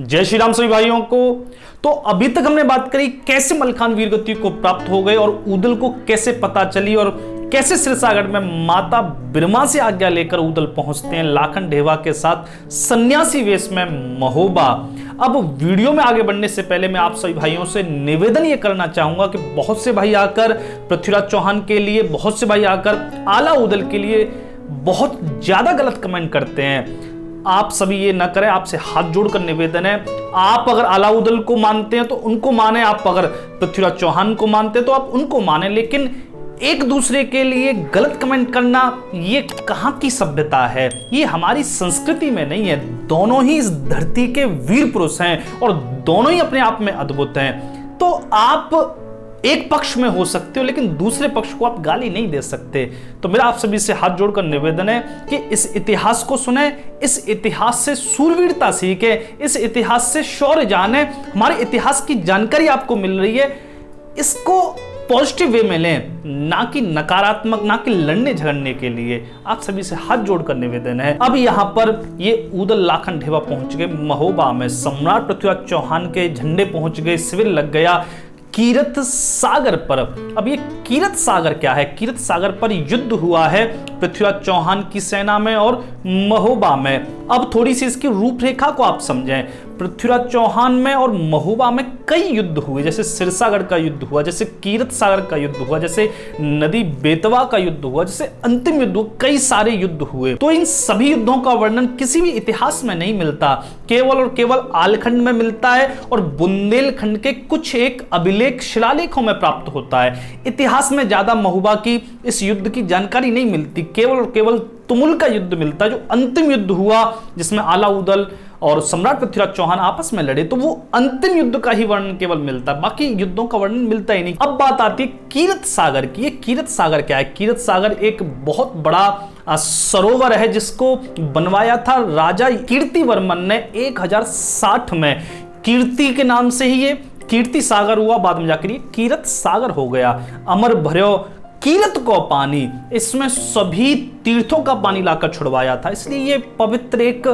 जय श्री राम सभी भाइयों को। तो अभी तक हमने बात करी कैसे मलखान वीरगति को प्राप्त हो गए और ऊदल को कैसे पता चली और कैसे सिरसागढ़ में माता बिरमा से आज्ञा लेकर ऊदल पहुंचते हैं लाखन ढेवा के साथ सन्यासी वेश में महोबा। अब वीडियो में आगे बढ़ने से पहले मैं आप सभी भाइयों से निवेदन ये करना चाहूंगा कि बहुत से भाई आकर पृथ्वीराज चौहान के लिए, बहुत से भाई आकर आला ऊदल के लिए बहुत ज्यादा गलत कमेंट करते हैं। आप सभी ये न करें, आपसे हाथ जोड़कर निवेदन है। आप अगर आला ऊदल को मानते हैं तो उनको माने, आप अगर पृथ्वीराज चौहान को मानते हैं तो आप उनको माने, लेकिन एक दूसरे के लिए गलत कमेंट करना ये कहां की सभ्यता है, ये हमारी संस्कृति में नहीं है। दोनों ही इस धरती के वीर पुरुष हैं और दोनों ही अपने आप में अद्भुत हैं। तो आप एक पक्ष में हो सकते हो लेकिन दूसरे पक्ष को आप गाली नहीं दे सकते। तो मेरा आप सभी से हाथ जोड़कर निवेदन है कि इस इतिहास को सुने, इस इतिहास से सूरवीरता सीखे, इस इतिहास से शौर्य जाने। हमारे इतिहास की जानकारी आपको मिल रही है, इसको पॉजिटिव वे में लें, ना कि नकारात्मक, ना कि लड़ने झगड़ने के लिए। आप सभी से हाथ जोड़कर निवेदन है। अब यहां पर ये ऊदल लाखन ढेवा पहुंच गए महोबा में, सम्राट पृथ्वीराज चौहान के झंडे पहुंच गए, शिविर लग गया कीरत सागर पर। अब ये कीरत सागर क्या है? कीरत सागर पर युद्ध हुआ है पृथ्वीराज चौहान की सेना में और महोबा में। अब थोड़ी सी इसकी रूपरेखा को आप समझें। पृथ्वीराज चौहान में और महोबा में कई युद्ध हुए, जैसे सिरसागढ़ का युद्ध हुआ, जैसे कीरत सागर का युद्ध हुआ, जैसे नदी बेतवा का युद्ध हुआ, जैसे अंतिम युद्ध हुआ, कई सारे युद्ध हुए। तो इन सभी युद्धों का वर्णन किसी भी इतिहास में नहीं मिलता, केवल और केवल आलखंड में मिलता है और बुंदेलखंड के कुछ एक अभिलेख शिलालेखों में प्राप्त होता है। इतिहास में ज्यादा महोबा की इस युद्ध की जानकारी नहीं मिलती, केवल और केवल तुमुल का युद्ध मिलता है, जो अंतिम युद्ध हुआ जिसमें आला ऊदल और सम्राट पृथ्वीराज चौहान आपस में लड़े। तो वो अंतिम युद्ध का ही वर्णन केवल मिलता है, बाकी युद्धों का वर्णन मिलता ही नहीं। अब बात आती है कीरत सागर की। ये कीरत सागर क्या है? कीरत सागर एक बहुत बड़ा सरोवर है जिसको बनवाया था राजा कीर्तिवर्मन ने 1060 में। कीर्ति के नाम से ही ये कीर्ति सागर हुआ, बाद में जाकर ये कीरत सागर हो गया। अमर भर्यो कीरत को पानी, इसमें सभी तीर्थों का पानी लाकर छुड़वाया था, इसलिए ये पवित्र एक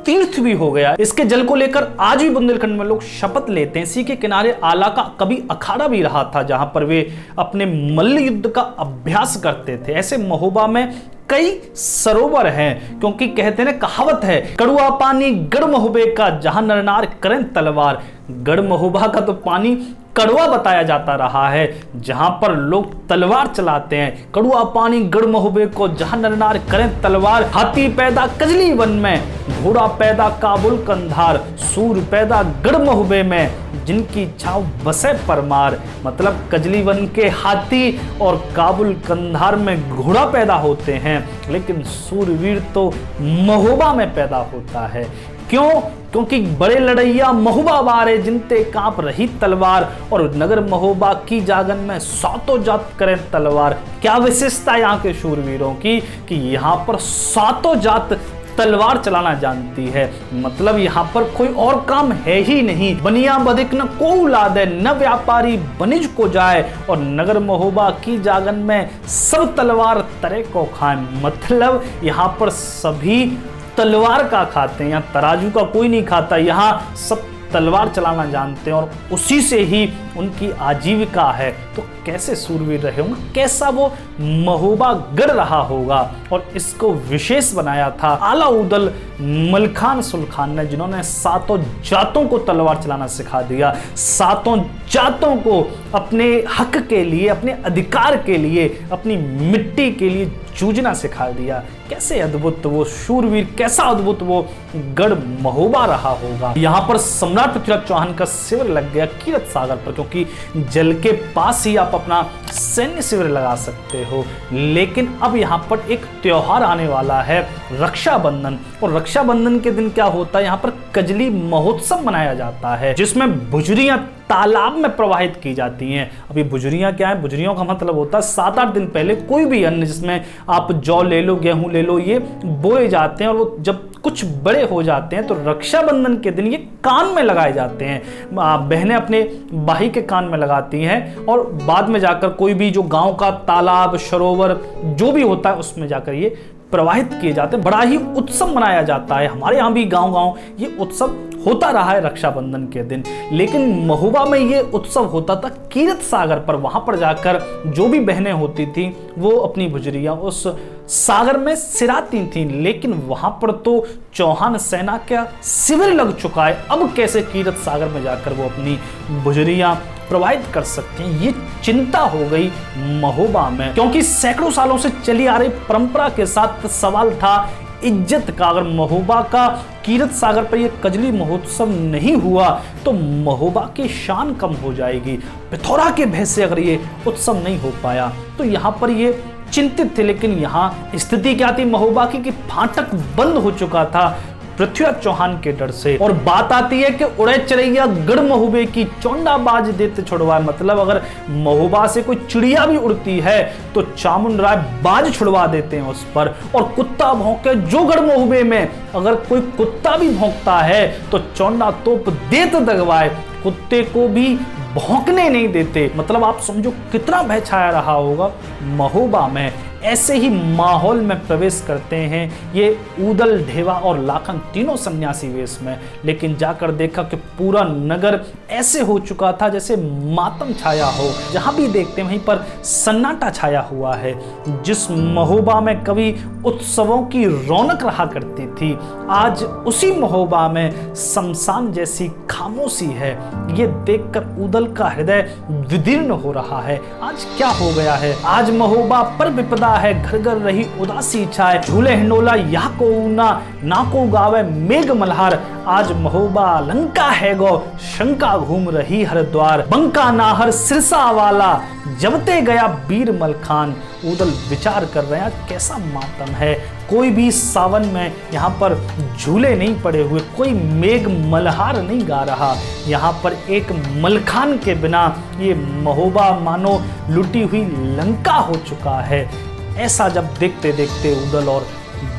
तीर्थ भी हो गया। इसके जल को लेकर आज भी बुंदेलखंड में लोग शपथ लेते हैं। इसी के किनारे आला का कभी अखाड़ा भी रहा था जहां पर वे अपने मल्ल युद्ध का अभ्यास करते थे। ऐसे महोबा में कई सरोवर हैं, क्योंकि कहते हैं, कहावत है, कड़ुआ पानी गढ़ महोबे का जहां नरनार करें तलवार। गढ़ महोबा का तो पानी कड़वा बताया जाता रहा है, जहां पर लोग तलवार चलाते हैं। कड़ुआ पानी गढ़ महोबे को जहां नरनार करें तलवार। हाथी पैदा कजली वन में, घोड़ा पैदा काबुल कंधार। सूर पैदा गढ़ महोबे में, जिनकी छाव बसे परमार। मतलब कजली वन के हाथी और काबुल कंधार में घोड़ा पैदा होते हैं, लेकिन सूरवीर तो महोबा में पैदा होता है। क्यों? क्योंकि बड़े लड़ैया महोबा वारे, जिनते कांप रही तलवार। और नगर महोबा की जागन में सातों जात करें तलवार। क्या विशेषता यहाँ के शूरवीरों की कि यहाँ पर सातों जात तलवार चलाना जानती है। मतलब यहाँ पर कोई और काम है ही नहीं। बनिया बधिक न को उलादे, न व्यापारी बनिज को जाए। और नगर महोबा की जागन में सब तलवार तरे को खाए। मतलब यहाँ पर सभी तलवार का खाते हैं, यहाँ तराजू का कोई नहीं खाता, यहाँ सब तलवार चलाना जानते हैं और उसी से ही उनकी आजीविका है। तो कैसे सूरवीर रहे होंगे, कैसा वो महोबा गढ़ रहा होगा। और इसको विशेष बनाया था आला ऊदल मलखान सुल्तान ने, जिन्होंने सातों जातों को तलवार चलाना सिखा दिया, सातों जातों को अपने हक के लिए, अपने अधिकार के लिए, अपनी मिट्टी के लिए जूझना सिखा दिया। कैसे अद्भुत वो शूरवीर, कैसा अद्भुत वो गढ़ महोबा रहा होगा। यहाँ पर सम्राट पृथ्वीराज चौहान का शिविर लग गया कीरत सागर पर, क्योंकि जल के पास ही आप अपना सैन्य शिविर लगा सकते हो। लेकिन अब यहाँ पर एक त्योहार आने वाला है, रक्षाबंधन। और रक्षाबंधन के दिन क्या होता है, यहाँ पर कजली महोत्सव मनाया जाता है, जिसमें बुजरियां तालाब में प्रवाहित की जाती हैं। अभी बुजरियां क्या है? बुजरियों का मतलब होता है 7-8 दिन पहले कोई भी अन्न, जिसमें आप जौ ले लो, गेहूं ले लो, ये बोए जाते हैं और वो जब कुछ बड़े हो जाते हैं तो रक्षाबंधन के दिन ये कान में लगाए जाते हैं। बहनें अपने भाई के कान में लगाती हैं और बाद में जाकर कोई भी जो गांव का तालाब, सरोवर जो भी होता है उसमें जाकर ये प्रवाहित किए जाते हैं, बड़ा ही उत्सव मनाया जाता है। हमारे यहाँ भी गांव-गांव ये उत्सव होता रहा है रक्षाबंधन के दिन। लेकिन महोबा में ये उत्सव होता था कीरत सागर पर। वहां पर जाकर जो भी बहनें होती थी वो अपनी भुजरियां उस सागर में सिराती थीं। लेकिन वहां पर तो चौहान सेना का शिविर लग चुका है, अब कैसे कीरत सागर में जाकर वो अपनी भुजरियां प्रवाहित कर सकते हैं, ये चिंता हो गई महोबा में। क्योंकि सैकड़ों सालों से चली आ रही परंपरा के साथ सवाल था इज्जत का। अगर महोबा का कीरत सागर पर यह कजली महोत्सव नहीं हुआ तो महोबा की शान कम हो जाएगी। पिथौरा के भय से अगर ये उत्सव नहीं हो पाया तो यहाँ पर ये चिंतित थे। लेकिन यहाँ स्थिति क्या थी महोबा की कि फाटक बंद हो चुका था पृथ्वीराज चौहान के डर से। और बात आती है कि उड़े चरैया गढ़ महोबे की चौंडा बाज देते छुड़वाए। मतलब अगर महोबा से कोई चिड़िया भी उड़ती है तो चामुंड राय बाज छुड़वा देते हैं उस पर। और कुत्ता भौंके जो गढ़ महोबे में, अगर कोई कुत्ता भी भौंकता है तो चौंडा तोप देत दगवाए, कुत्ते को भी भौंकने नहीं देते। मतलब आप समझो कितना भय छाया रहा होगा महोबा में। ऐसे ही माहौल में प्रवेश करते हैं ये ऊदल, ढेवा और लाखन तीनों सन्यासी वेश में। लेकिन जाकर देखा कि पूरा नगर ऐसे हो चुका था जैसे मातम छाया हो। जहां भी देखते हैं वहीं पर सन्नाटा छाया हुआ है। जिस महोबा में कभी उत्सवों की रौनक रहा करती थी, आज उसी महोबा में शमशान जैसी खामोशी है। ये देखकर ऊदल का हृदय विदीर्ण हो रहा है। आज क्या हो गया है? आज महोबा पर विपदा है, घर घर रही उदासी छाए। झूले हिंडोला या को ऊना, ना को गावे मेघ मल्हार। आज महोबा लंका है गो, शंका घूम रही हर द्वार। बंका नाहर सिरसा वाला, जबते गया बीर मलखान। ऊदल विचार कर रहे हैं कैसा मातम है। कोई भी सावन में यहाँ पर झूले नहीं पड़े हुए, कोई मेघ मल्हार नहीं गा रहा। यहाँ पर एक मलखान के बिना ये महोबा मानो लुटी हुई लंका हो चुका है। ऐसा जब देखते देखते ऊदल और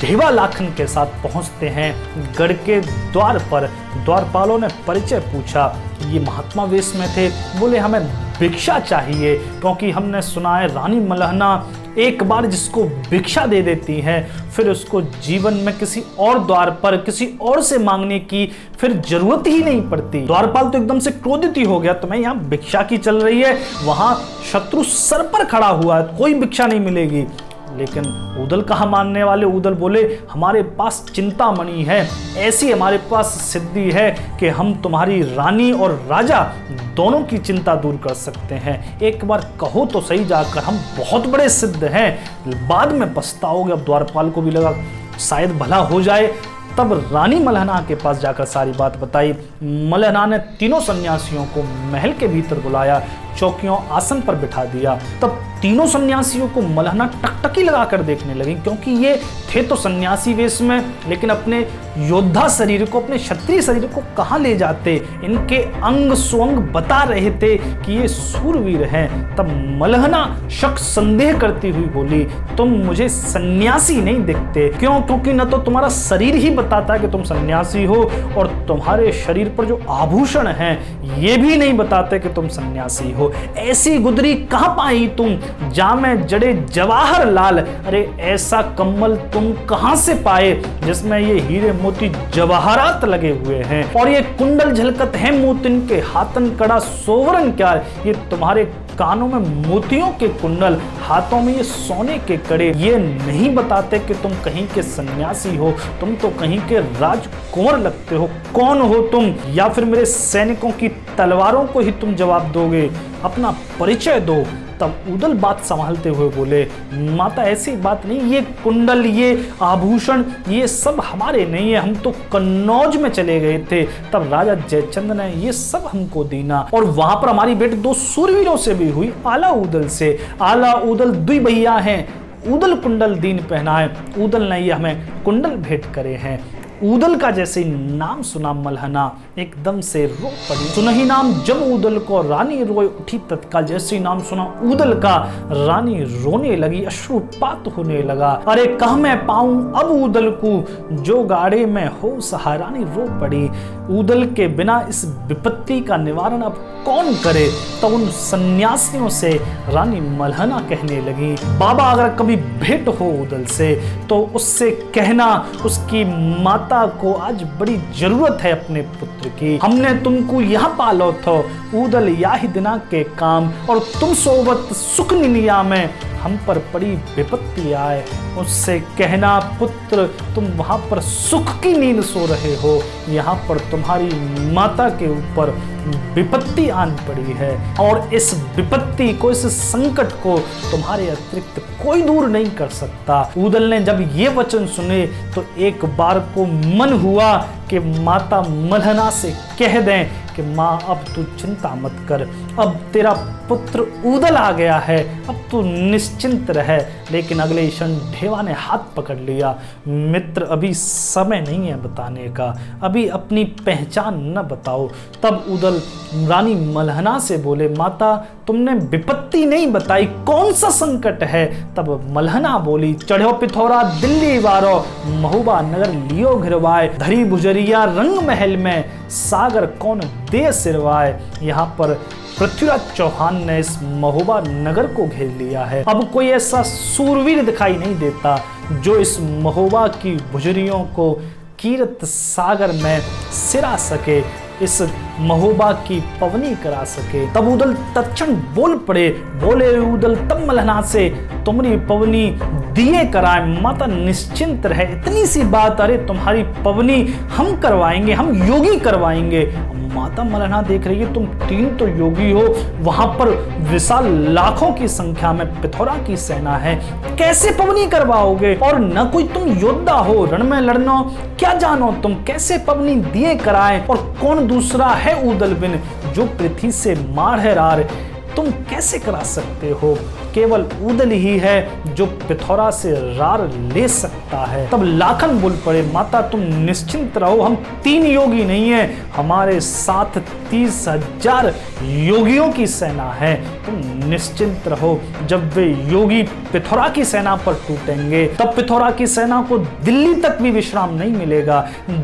ढेवा लाखन के साथ पहुंचते हैं गढ़ के द्वार पर। द्वारपालों ने परिचय पूछा, ये महात्मा वेश में थे। बोले हमें भिक्षा चाहिए, क्योंकि हमने सुना है रानी मलहना एक बार जिसको भिक्षा दे देती है फिर उसको जीवन में किसी और द्वार पर किसी और से मांगने की फिर जरूरत ही नहीं पड़ती। द्वारपाल तो एकदम से क्रोधित ही हो गया, तुम्हें यहाँ भिक्षा की चल रही है, वहां शत्रु सर पर खड़ा हुआ है, कोई भिक्षा नहीं मिलेगी। लेकिन ऊदल कहाँ मानने वाले। ऊदल बोले हमारे पास चिंतामणि है, ऐसी हमारे पास सिद्धि है कि हम तुम्हारी रानी और राजा दोनों की चिंता दूर कर सकते हैं। एक बार कहो तो सही जाकर, हम बहुत बड़े सिद्ध हैं, बाद में पछताओगे। अब द्वारपाल को भी लगा शायद भला हो जाए। तब रानी मलहना के पास जाकर सारी बात बताई। मलहना ने तीनों सन्यासियों को महल के भीतर बुलाया, चौकियों आसन पर बिठा दिया। तब तीनों सन्यासियों को मलहना टकटकी लगाकर देखने लगी, क्योंकि ये थे तो सन्यासी वेश में लेकिन अपने योद्धा शरीर को, अपने क्षत्रिय शरीर को कहाँ ले जाते। इनके अंग स्वंग बता रहे थे कि ये सूरवीर हैं। तब मलहना शक संदेह करती हुई बोली, तुम मुझे सन्यासी नहीं दिखते। क्यों? क्योंकि न तो तुम्हारा शरीर ही बताता है कि तुम सन्यासी हो, और तुम्हारे शरीर पर जो आभूषण हैं ये भी नहीं बताते कि तुम सन्यासी हो। ऐसी गुदरी कहाँ पाई तुम, जामे जड़े जवाहर लाल। अरे ऐसा कम्बल तुम कहां से पाए जिसमें ये हीरे मोती जवाहरात लगे हुए हैं, और ये कुंडल झलकत है मोतिन के, हाथन कड़ा सोवरन क्या। ये तुम्हारे कानों में मोतियों के कुंडल, हाथों में ये सोने के कड़े, ये नहीं बताते कि तुम कहीं के सन्यासी हो। तुम तो कहीं के राजकुंवर लगते हो। कौन हो तुम? या फिर मेरे सैनिकों की तलवारों को ही तुम जवाब दोगे? अपना परिचय दो। तब ऊदल बात संभालते हुए बोले, माता ऐसी बात नहीं, ये कुंडल, ये आभूषण, ये सब हमारे नहीं है, हम तो कन्नौज में चले गए थे। तब राजा जयचंद ने ये सब हमको दीना, और वहां पर हमारी भेंट दो सूरवीरों से भी हुई, आला ऊदल से। आला ऊदल दुई भैया हैं, ऊदल कुंडल दीन पहनाए। ऊदल ने ये हमें कुंडल भेंट करे हैं। ऊदल का जैसे नाम सुना मलहना एकदम से रो पड़ी। सुनही नाम जब ऊदल को रानी रोए उठी तत्काल। जैसे नाम सुना ऊदल का रानी रोने लगी, अश्रुपात होने लगा। अरे कहाँ मैं पाऊं अब ऊदल को, जो गाड़े में हो सहारानी रो पड़ी। ऊदल के बिना इस विपत्ति का निवारण अब कौन करे। तब उन सन्यासियों से रानी मल्हना कहने लगी, बाबा अगर कभी भेंट हो ऊदल से तो उससे कहना उसकी माता को आज बड़ी जरूरत है अपने पुत्र की। हमने तुमको यहाँ पालो थो ऊदल या ही दिना के काम, और तुम सोवत सुख निनिया में हम पर बड़ी विपत्ति आए। उससे कहना पुत्र तुम वहां पर सुख की नींद सो रहे हो, यहाँ पर तुम्हारी माता के ऊपर विपत्ति आन पड़ी है, और इस विपत्ति को, इस संकट को तुम्हारे अतिरिक्त कोई दूर नहीं कर सकता। ऊदल ने जब ये वचन सुने तो एक बार को मन हुआ कि माता मल्हना से कह दें कि माँ अब तू चिंता मत कर, अब तेरा पुत्र ऊदल आ गया है, अब तू निश्चिंत रहे। लेकिन अगले क्षण ढेवा ने हाथ पकड़ लिया, मित्र अभी समय नहीं है बताने का, अभी अपनी पहचान न बताओ। तब ऊदल रानी मल्हना से बोले, माता तुमने विपत्ति नहीं बताई, कौन सा संकट है। तब मल्हना बोली, चढ़ो पिथौरा दिल्ली वारो, महुबा नगर लियो घिरवाए, धरी बुजरिया रंग महल में, सागर कौन दे सिरवाए। यहाँ पर पृथ्वीराज चौहान ने इस महुबा नगर को घेर लिया है। अब कोई ऐसा सूरवीर दिखाई नहीं देता जो इस महुबा की बुजरियों को कीरत सागर में सिरा सके, इस महुबा की पवनी करा सके। तब ऊदल तत्क्षण बोल पड़े, बोले ऊदल तब मल्हना से, तुम्हारी पवनी दिए कराए, माता निश्चिंत रहे। इतनी सी बात, अरे तुम्हारी पवनी हम करवाएंगे, हम योगी करवाएंगे। माता मल्हना देख रही है तुम तीन तो योगी हो, वहां पर विशाल लाखों की संख्या में पिथौरा की सेना है, कैसे पवनी करवाओगे। और न कोई तुम योद्धा हो, रण में लड़ना क्या जानो तुम, कैसे पवनी दिए कराए। और कौन दूसरा है ऊदल बिन जो पृथ्वी से मार है रार, तुम कैसे करा सकते हो। केवल ऊदल ही है जो पिथौरा से रार ले सकता है। तब लाखन बोल पड़े, माता तुम निश्चिंत रहो, हम तीन योगी नहीं है, हमारे साथ 30,000 योगियों की सेना है, तुम निश्चिंत रहो। जब वे योगी पिथौरा की सेना पर टूटेंगे तब पिथौरा की सेना को दिल्ली तक भी विश्राम नहीं मिलेगा।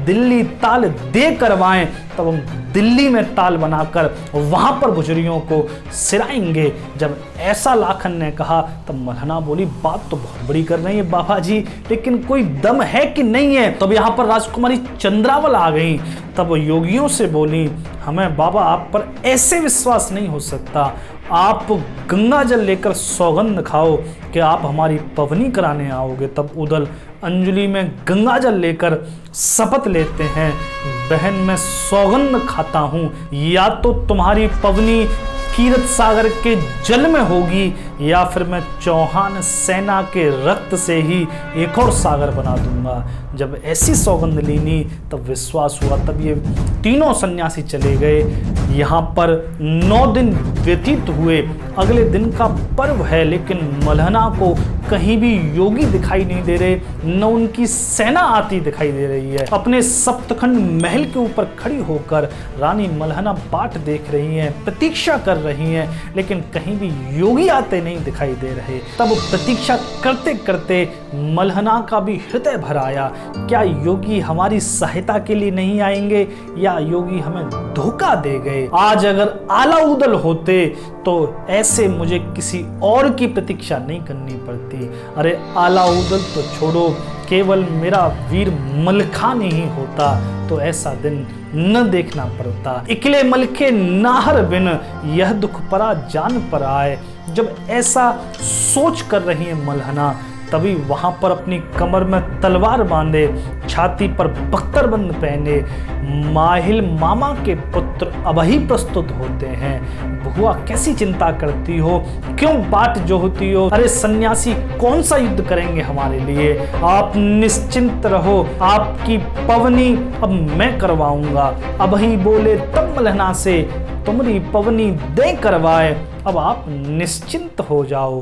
दिल्ली ताल दे करवाएं, तब हम दिल्ली में ताल बनाकर वहां पर बुजुर्गों को सिराएंगे। जब ऐसा लाखन ने कहा तब मल्हना बोली, बात तो बहुत बड़ी कर रही है बाबा जी, लेकिन कोई दम है कि नहीं है। तब यहाँ पर राजकुमारी चंद्रावल आ गई, तब योगियों से बोली, हमें बाबा आप पर ऐसे विश्वास नहीं हो सकता, आप गंगा जल लेकर सौगंध खाओ कि आप हमारी पवनी कराने आओगे। तब ऊदल अंजलि में गंगा जल लेकर शपथ लेते हैं, बहन मैं सौगंध खाता हूँ, या तो तुम्हारी पवनी कीरत सागर के जल में होगी या फिर मैं चौहान सेना के रक्त से ही एक और सागर बना दूंगा। जब ऐसी सौगंध लीनी तब विश्वास हुआ। तब ये तीनों सन्यासी चले गए। यहाँ पर 9 दिन व्यतीत हुए, अगले दिन का पर्व है, लेकिन मल्हना को कहीं भी योगी दिखाई नहीं दे रहे, न उनकी सेना आती दिखाई दे रही है। अपने सप्तखंड महल के ऊपर खड़ी होकर रानी मल्हना बाट देख रही हैं, प्रतीक्षा कर रही हैं, लेकिन कहीं भी योगी आते नहीं दिखाई दे रहे। तब प्रतीक्षा करते करते मल्हना का भी हृदय भर आया, क्या योगी हमारी सहायता के लिए नहीं आएंगे या योगी हमें धोखा दे गए। आज अगर आला ऊदल होते तो ऐसे मुझे किसी और की प्रतीक्षा नहीं करनी पड़ती। अरे आला ऊदल तो छोड़ो, केवल मेरा वीर मलखान ही होता तो ऐसा दिन न देखना पड़ता। इकले मलखे नाहर बिन यह दुख परा जान पर आए। जब ऐसा सोच कर रही है मल्हना, तभी वहां पर अपनी कमर में तलवार बांधे, छाती पर बख्तरबंद पहने माहिल मामा के पुत्र अबही प्रस्तुत होते हैं। बुआ कैसी चिंता करती हो, क्यों बाट जो होती हो। अरे सन्यासी कौन सा युद्ध करेंगे हमारे लिए, आप निश्चिंत रहो, आपकी पवनी अब मैं करवाऊंगा। अबही बोले तब मल्हना से, तुम्हारी पवनी दे करवाए, अब आप निश्चिंत हो जाओ।